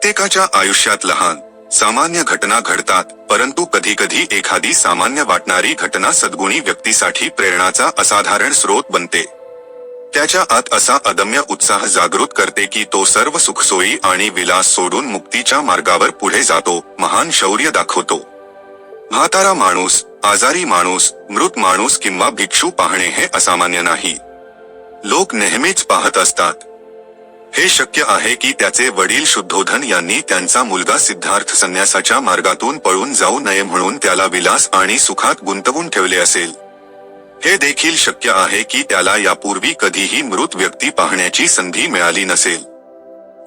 प्रत्येकाच्या आयुष्यात लहान सामान्य घटना घडतात, परंतु कधीकधी एखादी सामान्य वाटणारी घटना सद्गुणी व्यक्तीसाठी प्रेरणाचा असाधारण स्रोत बनते. त्याच्या आत असा अदम्य उत्साह जागृत करते की तो सर्व सुखसोयी आणि विलास सोडून मुक्तीच्या मार्गावर पुढे जातो, महान शौर्य दाखवतो. म्हातारा माणूस, आजारी माणूस, मृत माणूस किंवा भिक्षू पाहणे हे असामान्य नाही. लोक नेहमीच पाहत असतात. हे शक्य आहे की त्याचे वडील शुद्धोधन यांनी त्यांचा मुलगा सिद्धार्थ संन्यासाच्या मार्गातून पळून जाऊ नये म्हणून त्याला विलास आणि सुखात गुंतवून ठेवले असेल. हे देखील शक्य आहे की त्याला यापूर्वी कधीही मृत व्यक्ती पाहण्याची संधी मिळाली नसेल,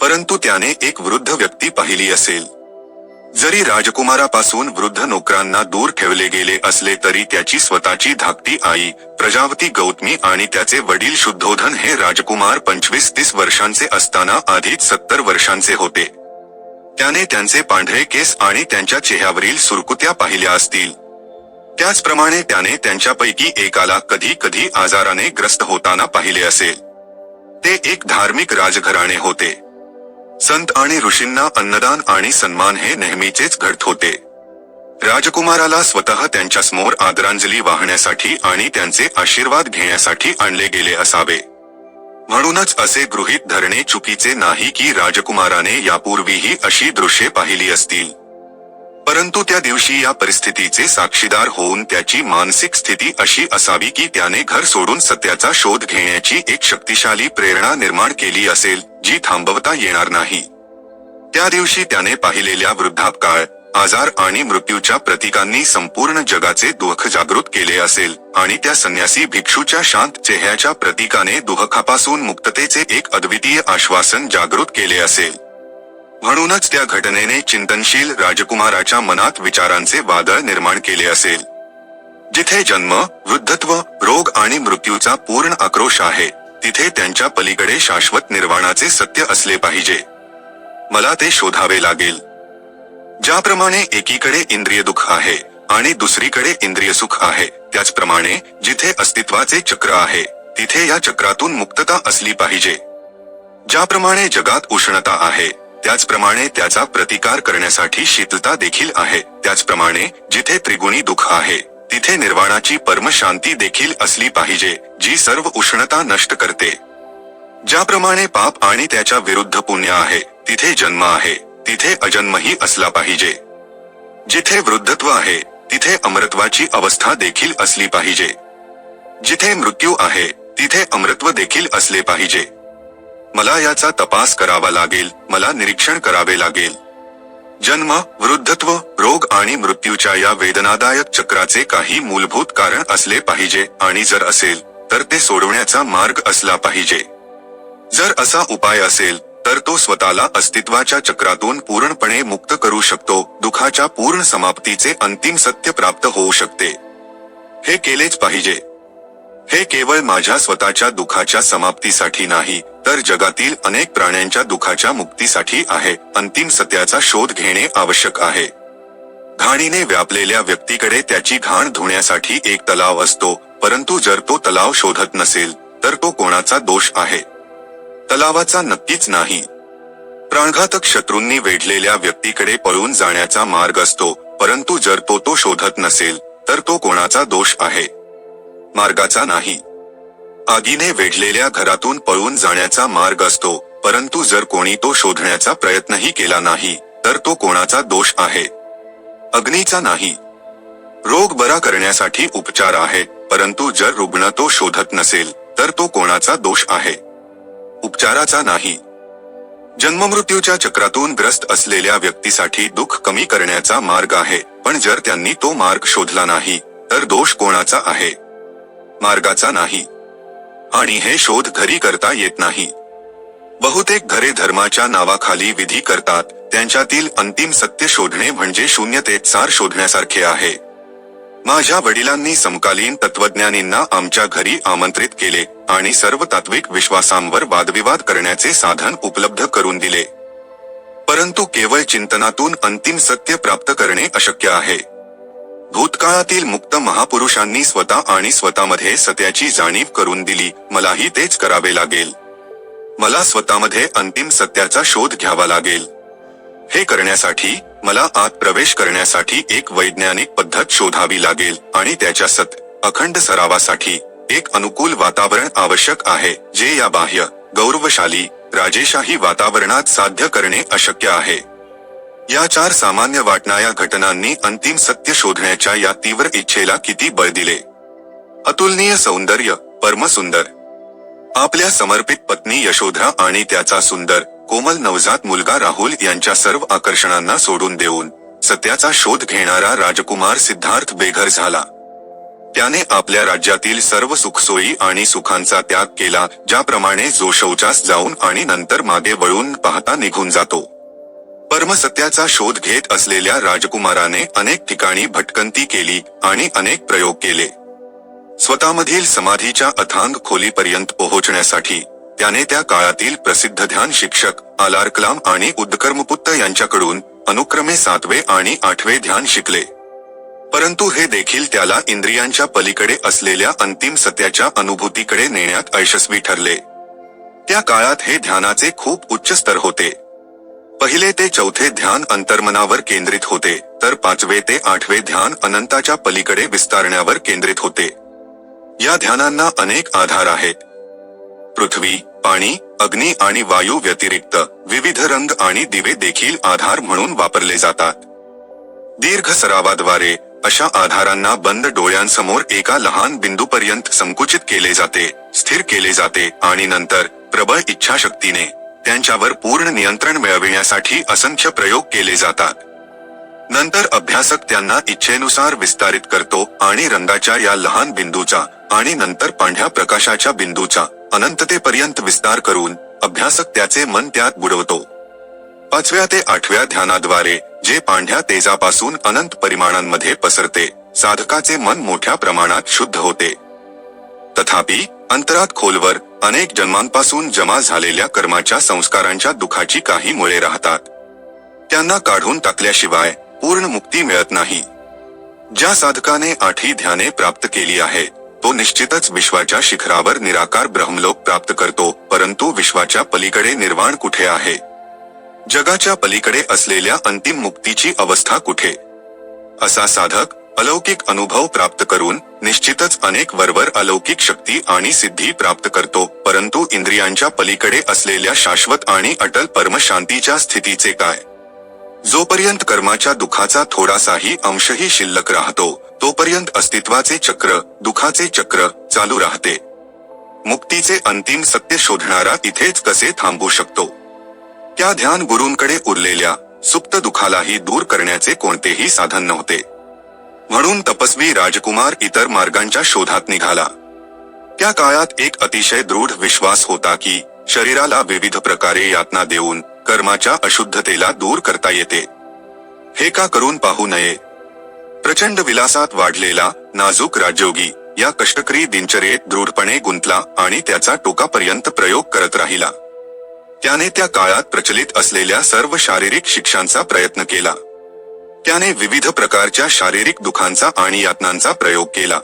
परंतु त्याने एक वृद्ध व्यक्ती पाहिली असेल. जरी राजकुमारापासून वृद्ध नोकरांना दूर ठेवले गेले असले तरी त्याची स्वतःची धाकटी आई प्रजावती गौतमी आणि त्याचे वडील शुद्धोधन हे राजकुमार 25-30 वर्षांचे असताना आधीच 70 वर्षांचे होते. त्याने त्यांचे पांढरे केस आणि त्यांच्या चेहऱ्यावरील सुरकुत्या पाहिल्या असतील. त्याचप्रमाणे त्याने त्यांच्यापैकी एकाला कधी कधी आजाराने ग्रस्त होताना पाहिले असेल. ते एक धार्मिक राजघराणे होते. संत आणि ऋषींना अन्नदान आणि सन्मान हे नेहमीचेच घडत होते. राजकुमाराला स्वतः त्यांच्यासमोर आदरांजली वाहण्यासाठी आणि त्यांचे आशीर्वाद घेण्यासाठी आणले गेले असावे. म्हणूनच असे गृहीत धरणे चुकीचे नाही की राजकुमाराने यापूर्वीही अशी दृश्ये पाहिली असतील, परंतु त्या दिवशी या परिस्थितीचे साक्षीदार होऊन त्याची मानसिक स्थिती अशी असावी की त्याने घर सोडून सत्याचा शोध घेण्याची एक शक्तिशाली प्रेरणा निर्माण केली असेल, जी थांबवता येणार नाही. त्या दिवशी त्याने पाहिलेल्या वृद्धापकाळ, आजार आणि मृत्यूच्या प्रतीकांनी संपूर्ण जगाचे दुःख जागृत केले असेल आणि त्या संन्यासी भिक्षूच्या शांत चेहऱ्याच्या प्रतीकाने दुःखापासून मुक्ततेचे एक अद्वितीय आश्वासन जागृत केले असेल. म्हणूनच त्या घटनेने चिंतनशील राजकुमाराच्या मनात विचारांचे वादळ निर्माण केले असेल. जिथे जन्म, वृद्धत्व, रोग आणि मृत्यूचा पूर्ण आक्रोश आहे, तिथे त्यांच्या पलीकडे शाश्वत निर्वाणाचे सत्य असले पाहिजे. मला ते शोधावे लागेल. ज्याप्रमाणे एकीकडे इंद्रिय दुःख आहे आणि दुसरीकडे इंद्रिय सुख आहे, त्याचप्रमाणे जिथे अस्तित्वाचे चक्र आहे, तिथे या चक्रातून मुक्तता असली पाहिजे. ज्याप्रमाणे जगात उष्णता आहे, त्याचप्रमाणे त्याचा प्रतिकार करण्यासाठी शीतलता देखील आहे. त्याचप्रमाणे जिथे त्रिगुणी दुःख आहे, तिथे निर्वाणाची परमशांती देखील असली पाहिजे, जी सर्व उष्णता नष्ट करते. ज्याप्रमाणे पाप आणि त्याच्या विरुद्ध पुण्य आहे, तिथे जन्म आहे, तिथे अजन्मही असला पाहिजे. जिथे वृद्धत्व आहे, तिथे अमरत्वाची अवस्था देखील असली पाहिजे. जिथे मृत्यू आहे, तिथे अमरत्व देखील असले पाहिजे. मला याचा तपास करावा लागेल, मला निरीक्षण करावे लागेल. जन्म, वृद्धत्व, रोग आणि मृत्यूच्या या वेदनादायक चक्राचे काही मूलभूत कारण असले पाहिजे आणि जर असेल तर ते सोडवण्याचा मार्ग असला पाहिजे. जर असा उपाय असेल तर तो स्वतःला अस्तित्वाच्या चक्रातून पूर्णपणे मुक्त करू शकतो. दुःखाच्या पूर्ण समाप्तीचे अंतिम सत्य प्राप्त होऊ शकते. हे केलेच पाहिजे. हे केवळ माझ्या स्वतःच्या दुःखाच्या समाप्तीसाठी नाही, तर जगातील अनेक प्राण्यांच्या दुःखाच्या मुक्तीसाठी आहे. अंतिम सत्याचा शोध घेणे आवश्यक आहे. घाणीने व्यापलेल्या व्यक्तीकडे त्याची घाण धुण्यासाठी एक तलाव असतो, परंतु जर तो तलाव शोधत नसेल तर तो कोणाचा दोष आहे? तलावाचा नक्कीच नाही. प्राणघातक शत्रूंनी वेढलेल्या व्यक्तीकडे पळून जाण्याचा मार्ग असतो, परंतु जर तो शोधत नसेल तर तो कोणाचा दोष आहे? मार्गाचा नाही. आगीने वेढलेल्या घरातून पळून जाण्याचा मार्ग असतो, परंतु जर कोणी तो शोधण्याचा प्रयत्नही केला नाही तर तो कोणाचा दोष आहे? अग्नीचा नाही. रोग बरा करण्यासाठी उपचार आहेत, परंतु जर रुग्ण तो शोधत नसेल तर तो कोणाचा दोष आहे? उपचाराचा नाही. जन्ममृत्यूच्या चक्रातून ग्रस्त असलेल्या व्यक्तीसाठी दुःख कमी करण्याचा मार्ग आहे, पण जर त्यांनी तो मार्ग शोधला नाही तर दोष कोणाचा आहे? मार्गाचा नाही. आणि हे शोध घरी करता येत नाही. बहुतेक घरे धर्माच्या नावाखाली विधी करतात. त्यांच्यातील अंतिम सत्य शोधणे म्हणजे शून्यतेत सार शोधण्यासारखे आहे. माझ्या वडिलांनी समकालीन तत्वज्ञानींना आमच्या घरी आमंत्रित केले आणि सर्व तात्विक विश्वासांवर वादविवाद करण्याचे साधन उपलब्ध करून दिले. परंतु केवळ चिंतनातून अंतिम सत्य प्राप्त करणे अशक्य आहे. भूतकाळातील मुक्त महापुरुषांनी स्वतः आणि स्वतःमध्ये सत्याची जाणीव करून दिली. मलाही तेच करावे लागेल. मला स्वतःमध्ये अंतिम सत्याचा शोध घ्यावा लागेल. हे करण्यासाठी मला आत प्रवेश करण्यासाठी एक वैज्ञानिक पद्धत शोधावी लागेल आणि त्याच्या अखंड सरावासाठी एक अनुकूल वातावरण आवश्यक आहे, जे या बाह्य, गौरवशाली, राजेशाही वातावरणात साध्य करणे अशक्य आहे. या 4 सामान्य वाटणाऱ्या घटनांनी अंतिम सत्य शोधण्याच्या या तीव्र इच्छेला किती बळ दिले. अतुलनीय सौंदर्य, परमसुंदर. आपल्या समर्पित पत्नी यशोधरा आणि त्याचा सुंदर, कोमल नवजात मुलगा राहुल यांच्या सर्व आकर्षणांना सोडून देऊन सत्याचा शोध घेणारा राजकुमार सिद्धार्थ बेघर झाला. त्याने आपल्या राज्यातील सर्व सुखसोयी आणि सुखांचा त्याग केला, ज्याप्रमाणे जो शौचास जाऊन आणि नंतर मागे वळून पाहता निघून जातो. परमसत्याचा शोध घेत असलेल्या राजकुमाराने अनेक ठिकाणी भटकंती केली आणि अनेक प्रयोग केले. स्वतःमधील समाधीच्या अथांग खोलीपर्यंत पोहोचण्यासाठी त्याने त्या काळातील प्रसिद्ध ध्यान शिक्षक आलार कलाम आणि उद्कर्मपुत्त यांच्याकडून अनुक्रमे 7वे आणि 8वे ध्यान शिकले. परंतु हे देखील त्याला इंद्रियांच्या पलीकडे असलेल्या अंतिम सत्याच्या अनुभूतीकडे नेण्यात अयशस्वी ठरले. त्या काळात हे ध्यानाचे खूप उच्च स्तर होते. पहिले ते 4थे ध्यान अंतर्मनावर केंद्रित होते, तर 5वे ते 8वे ध्यान अनंताच्या पलीकडे विस्तारण्यावर केंद्रित होते. या ध्यानांना अनेक आधार आहेत. पृथ्वी, पाणी, अग्नी आणि वायू व्यतिरिक्त विविध रंग आणि दिवे देखील आधार म्हणून वापरले जातात. दीर्घ सरावाद्वारे अशा आधारांना बंद डोळ्यांसमोर एका लहान बिंदूपर्यंत संकुचित केले जाते, स्थिर केले जाते आणि नंतर प्रबळ इच्छाशक्तीने त्यांच्यावर पूर्ण नियंत्रण मिळविण्यासाठी असंख्य प्रयोग केले जातात. नंतर अभ्यासक त्यांना इच्छेनुसार विस्तारित करतो आणि रंगाच्या या लहान बिंदूचा आणि नंतर पांढऱ्या प्रकाशाच्या बिंदूचा अनंततेपर्यंत विस्तार करून अभ्यासक त्याचे मन त्यात बुडवतो. 5व्या ते 8व्या ध्यानाद्वारे जे पांढऱ्या तेजापासून अनंत परिमाणांमध्ये पसरते, साधकाचे मन मोठ्या प्रमाणात शुद्ध होते. तथापि अंतरात खोलवर अनेक जन्मांपासून जमा झालेल्या कर्माच्या संस्कारांच्या दुखाची काही मुळे राहतात. त्यांना काढून टाकल्याशिवाय पूर्ण मुक्ती मिळत नाही. ज्या साधकाने 8ही ध्याने प्राप्त केली आहे, तो निश्चितच विश्वाच्या शिखरावर निराकार ब्रह्मलोक प्राप्त करतो. परंतु विश्वाच्या पलीकडे निर्वाण कुठे आहे? जगाच्या पलीकडे असलेल्या अंतिम मुक्तीची अवस्था कुठे? असा साधक अलौकिक अनुभव प्राप्त करून निश्चितच अनेक वरवर अलौकिक शक्ती आणि सिद्धी प्राप्त करतो. परंतु इंद्रियांच्या पलीकडे असलेल्या शाश्वत आणि अटल परमशांतीच्या स्थितीचे काय? जोपर्यंत कर्माच्या दुखाचा थोडासाही अंशही शिल्लक राहतो, तोपर्यंत अस्तित्वाचे चक्र, दुखाचे चक्र चालू राहते. मुक्तीचे अंतिम सत्य शोधणारा इथेच कसे थांबू शकतो? त्या ध्यान गुरूंकडे उरलेल्या सुप्त दुखालाही दूर करण्याचे कोणतेही साधन नव्हते. म्हणून तपस्वी राजकुमार इतर मार्गांच्या शोधात निघाला. त्या काळात एक अतिशय दृढ विश्वास होता की शरीराला विविध प्रकारे यातना देऊन कर्माच्या अशुद्धतेला दूर करता येते. हे का करून पाहू नये? प्रचंड विलासात वाढलेला नाजूक राजयोगी या कष्टकरी दिनचर्येत दृढपणे गुंतला आणि त्याचा टोकापर्यंत प्रयोग करत राहिला. त्याने त्या काळात प्रचलित असलेल्या सर्व शारीरिक शिक्षांचा प्रयत्न केला. त्याने विविध प्रकारच्या शारीरिक दुखांचा आणि यातनांचा प्रयोग केला.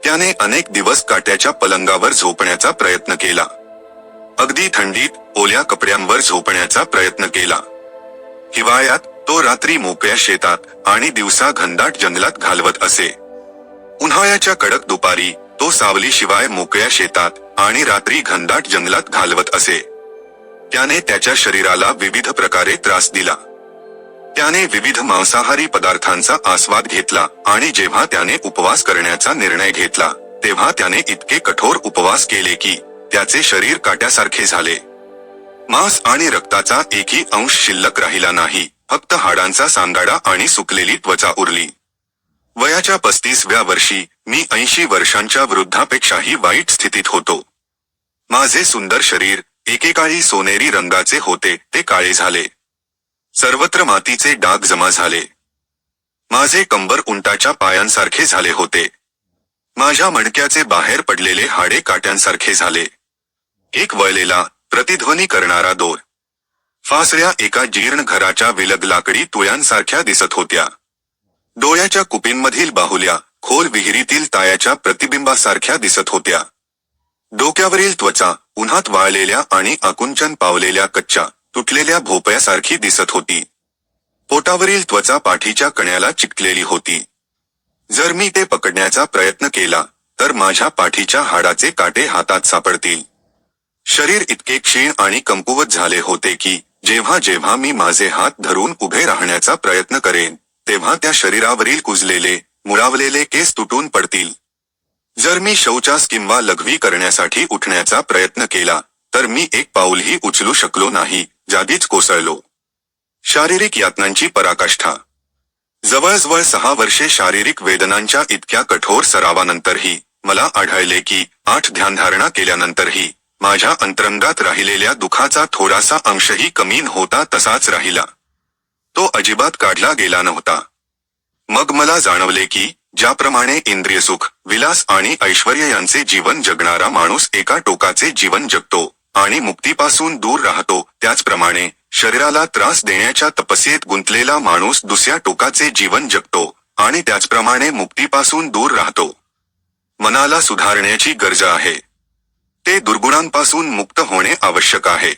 त्याने अनेक दिवस काट्याच्या पलंगावर झोपण्याचा प्रयत्न केला. अगदी थंडीत ओल्या कपड्यांवर झोपण्याचा प्रयत्न केला. हिवाळ्यात तो रात्री मोकळ्या शेतात आणि दिवसा घनदाट जंगलात घालवत असे. उन्हाळ्याच्या कडक दुपारी तो सावलीशिवाय मोकळ्या शेतात आणि रात्री घनदाट जंगलात घालवत असे. त्याने त्याच्या शरीराला विविध प्रकारे त्रास दिला. त्याने विविध मांसाहारी पदार्थांचा आस्वाद घेतला आणि जेव्हा त्याने उपवास करण्याचा निर्णय घेतला, तेव्हा त्याने इतके कठोर उपवास केले की त्याचे शरीर काट्यासारखे झाले. मांस आणि रक्ताचा एकही अंश शिल्लक राहिला नाही, फक्त हाडांचा सांगाडा आणि सुकलेली त्वचा उरली. वयाच्या 35व्या वर्षी मी 80 वर्षांच्या वृद्धापेक्षाही वाईट स्थितीत होतो. माझे सुंदर शरीर एकेकाळी सोनेरी रंगाचे होते, ते काळे झाले. सर्वत्र मातीचे डाग जमा झाले. माझे कंबर उंटाच्या पायांसारखे झाले होते. माझ्या मणक्याचे बाहेर पडलेले हाडे काट्यांसारखे झाले. एक वळलेला प्रतिध्वनी करणारा दोर. फासऱ्या एका जीर्ण घराच्या विलग लाकडी तुळ्यांसारख्या दिसत होत्या. डोळ्याच्या कुपींमधील बाहुल्या खोल विहिरीतील तायाच्या प्रतिबिंबासारख्या दिसत होत्या. डोक्यावरील त्वचा उन्हात वाळलेल्या आणि आकुंचन पावलेल्या कच्च्या तुटलेल्या भोपळ्यासारखी दिसत होती. पोटावरील त्वचा पाठीच्या कण्याला चिकटलेली होती. जर मी ते पकडण्याचा प्रयत्न केला तर माझ्या पाठीच्या हाडाचे काटे हातात सापडतील. शरीर इतके क्षीण आणि कमकुवत झाले होते की जेव्हा जेव्हा मी माझे हात धरून उभे राहण्याचा प्रयत्न करेन तेव्हा त्या शरीरावरील कुजलेले मुळावलेले केस तुटून पडतील. जर मी शौचास किंवा लघवी करण्यासाठी उठण्याचा प्रयत्न केला तर मी एक पाऊलही उचलू शकलो नाही, जागीच कोसळलो. शारीरिक यातनांची पराकाष्ठा. जवळजवळ 6 वर्षे शारीरिक वेदनांच्या इतक्या कठोर सरावानंतरही मला आढळले की 8 ध्यानधारणा केल्यानंतरही माझ्या अंतरंगात राहिलेल्या दुखाचा थोडासा अंशही कमी होता तसाच राहिला. तो अजिबात काढला गेला नव्हता. मग मला जाणवले की ज्याप्रमाणे इंद्रियसुख, विलास आणि ऐश्वर्य यांचे जीवन जगणारा माणूस एका टोकाचे जीवन जगतो आणि मुक्तीपासून दूर राहतो, त्याचप्रमाणे शरीराला त्रास देण्याच्या तपस्येत गुंतलेला माणूस दुसऱ्या टोकाचे जीवन जगतो आणि त्याचप्रमाणे मुक्तीपासून दूर राहतो. मनाला सुधारण्याची गरज आहे. ते दुर्गुणांपासून मुक्त होणे आवश्यक आहे.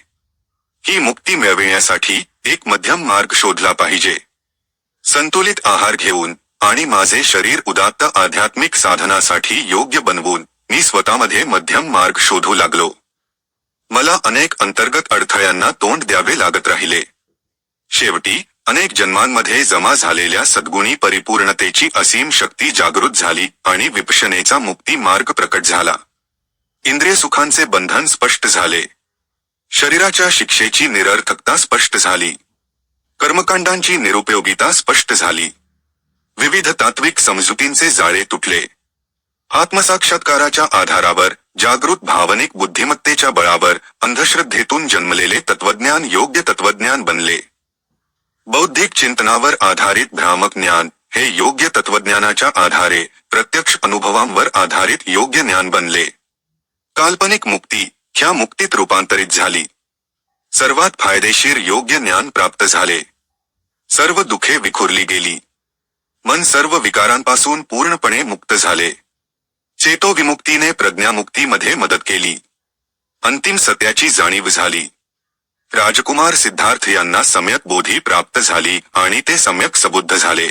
ही मुक्ती मिळविण्यासाठी एक मध्यम मार्ग शोधला पाहिजे. संतुलित आहार घेऊन आणि माझे शरीर उदात्त आध्यात्मिक साधनासाठी योग्य बनवून मी स्वतःमध्ये मध्यम मार्ग शोधू लागलो. मला अनेक अंतर्गत अडथळ्यांना तोंड द्यावे लागत राहिले. शेवटी अनेक जन्मांमध्ये जमा झालेल्या सद्गुणी परिपूर्णतेची असीम शक्ती जागृत झाली आणि विपश्यनेचा मुक्ती मार्ग प्रकट झाला. इंद्रिय सुखांचे बंधन स्पष्ट झाले. शरीराच्या शिक्षेची निरर्थकता स्पष्ट झाली. कर्मकांडांची निरुपयोगिता स्पष्ट झाली. विविध तात्विक समजुतींचे जाळे तुटले. आत्मसाक्षात्काराच्या आधारावर, जागृत भावनिक बुद्धिमत्तेच्या बळावर अंधश्रद्धेतून जन्मलेले तत्वज्ञान योग्य तत्वज्ञान बनले. बौद्धिक चिंतनावर आधारित भ्रामक ज्ञान हे योग्य तत्वज्ञानाच्या आधारे प्रत्यक्ष अनुभवांवर आधारित योग्य ज्ञान बनले. काल्पनिक मुक्ती ह्या मुक्तीत रूपांतरित झाली. सर्वात फायदेशीर योग्य ज्ञान प्राप्त झाले. सर्व दुःखे विखुरली गेली. मन सर्व विकारांपासून पूर्णपणे मुक्त झाले. चेतोविमुक्तीने प्रज्ञामुक्तीमध्ये मदत केली. अंतिम सत्याची जाणीव झाली. राजकुमार सिद्धार्थ यांना सम्यक बोधी प्राप्त झाली आणि ते सम्यक सबुद्ध झाले.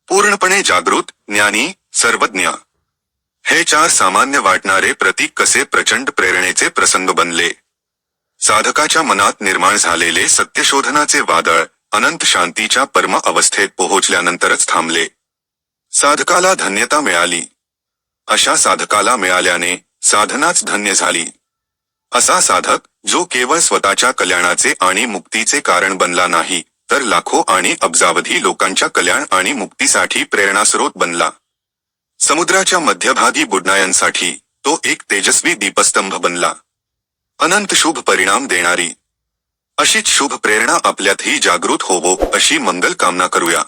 पूर्णपणे जागृत, ज्ञानी, सर्वज्ञ हे 4 सामान्य वाटणारे प्रतीक कसे प्रचंड प्रेरणेचे प्रसंग बनले. साधकाच्या मनात निर्माण झालेले सत्यशोधनाचे वादळ अनंत शांतीच्या परम अवस्थेत पोहोचल्यानंतरच थांबले. साधकाला धन्यता मिळाली. अशा साधकाला मिळाल्याने साधनाच धन्य झाली. असा साधक जो केवळ स्वतःच्या कल्याणाचे आणि मुक्तीचे कारण बनला नाही तर लाखो आणि अब्जावधी लोकांच्या कल्याण आणि मुक्तीसाठी प्रेरणास्रोत बनला. समुद्राच्या मध्यभागी बुडणाऱ्यांसाठी तो एक तेजस्वी दीपस्तंभ बनला. अनंत शुभ परिणाम देणारी अशीच शुभ प्रेरणा आपल्यातही जागृत होवो अशी मंगल कामना करूया.